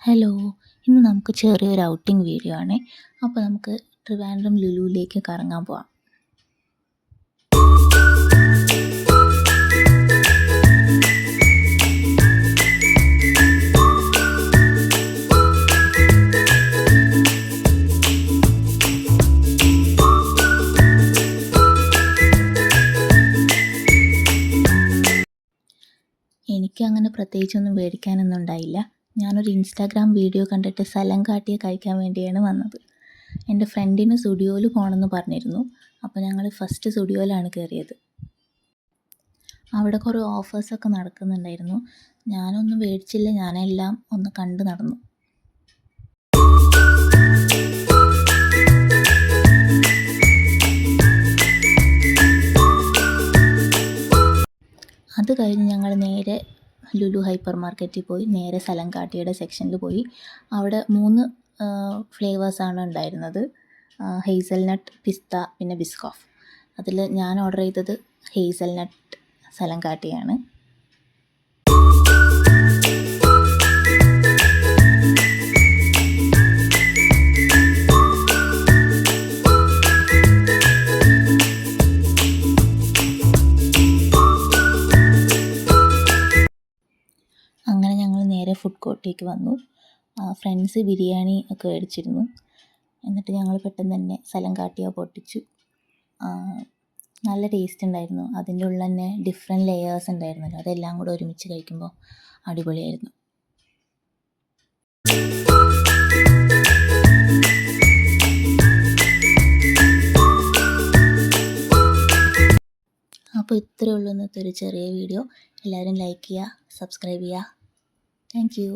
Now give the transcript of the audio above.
Hello, ഇന്ന് നമുക്ക് ചെറിയൊരു ഔട്ടിംഗ് വീഡിയോ ആണേ. അപ്പോൾ നമുക്ക് ട്രിവാൻഡ്രം ലുലുവിലേക്ക് കറങ്ങാൻ പോവാം. എനിക്ക് അങ്ങനെ പ്രത്യേകിച്ചൊന്നും മേടിക്കാനൊന്നും ഉണ്ടായില്ല. ഞാനൊരു ഇൻസ്റ്റാഗ്രാം വീഡിയോ കണ്ടിട്ട് സ്ഥലം കാട്ടിയ കഴിക്കാൻ വേണ്ടിയാണ് വന്നത്. എൻ്റെ ഫ്രണ്ടിന് സ്റ്റുഡിയോയിൽ പോകണമെന്ന് പറഞ്ഞിരുന്നു. അപ്പോൾ ഞങ്ങൾ ഫസ്റ്റ് സ്റ്റുഡിയോയിലാണ് കയറിയത്. അവിടെ കുറേ ഓഫേഴ്സൊക്കെ നടക്കുന്നുണ്ടായിരുന്നു. ഞാനൊന്നും മേടിച്ചില്ല, ഞാനെല്ലാം ഒന്ന് കണ്ടു നടന്നു. അത് കഴിഞ്ഞ് ഞങ്ങൾ നേരെ ലുലു ഹൈപ്പർ മാർക്കറ്റിൽ പോയി നേരെ സലങ്കാട്ടിയുടെ സെക്ഷനിൽ പോയി. അവിടെ 3 ഫ്ലേവേഴ്സാണ് ഉണ്ടായിരുന്നത്: ഹേസൽനട്ട്, പിസ്ത, പിന്നെ ബിസ്കോഫ്. അതിൽ ഞാൻ ഓർഡർ ചെയ്തത് ഹേസൽനട്ട് സലങ്കാട്ടിയാണ്. അങ്ങനെ ഞങ്ങൾ നേരെ ഫുഡ് കോർട്ടിലേക്ക് വന്നു. ഫ്രണ്ട്സ് ബിരിയാണി ഒക്കെ മേടിച്ചിരുന്നു. എന്നിട്ട് ഞങ്ങൾ പെട്ടെന്ന് തന്നെ സലങ്കാട്ടിയ പൊട്ടിച്ചു. നല്ല ടേസ്റ്റ് ഉണ്ടായിരുന്നു. അതിൻ്റെ ഉള്ളിൽ തന്നെ ഡിഫറെൻറ്റ് ലെയേഴ്സ് ഉണ്ടായിരുന്നല്ലോ, അതെല്ലാം കൂടെ ഒരുമിച്ച് കഴിക്കുമ്പോൾ അടിപൊളിയായിരുന്നു. അപ്പോൾ ഇത്രയേ ഉള്ളൂ ഇന്നത്തെ ഒരു ചെറിയ വീഡിയോ. എല്ലാവരും ലൈക്ക് ചെയ്യുക, സബ്സ്ക്രൈബ് ചെയ്യുക. Thank you.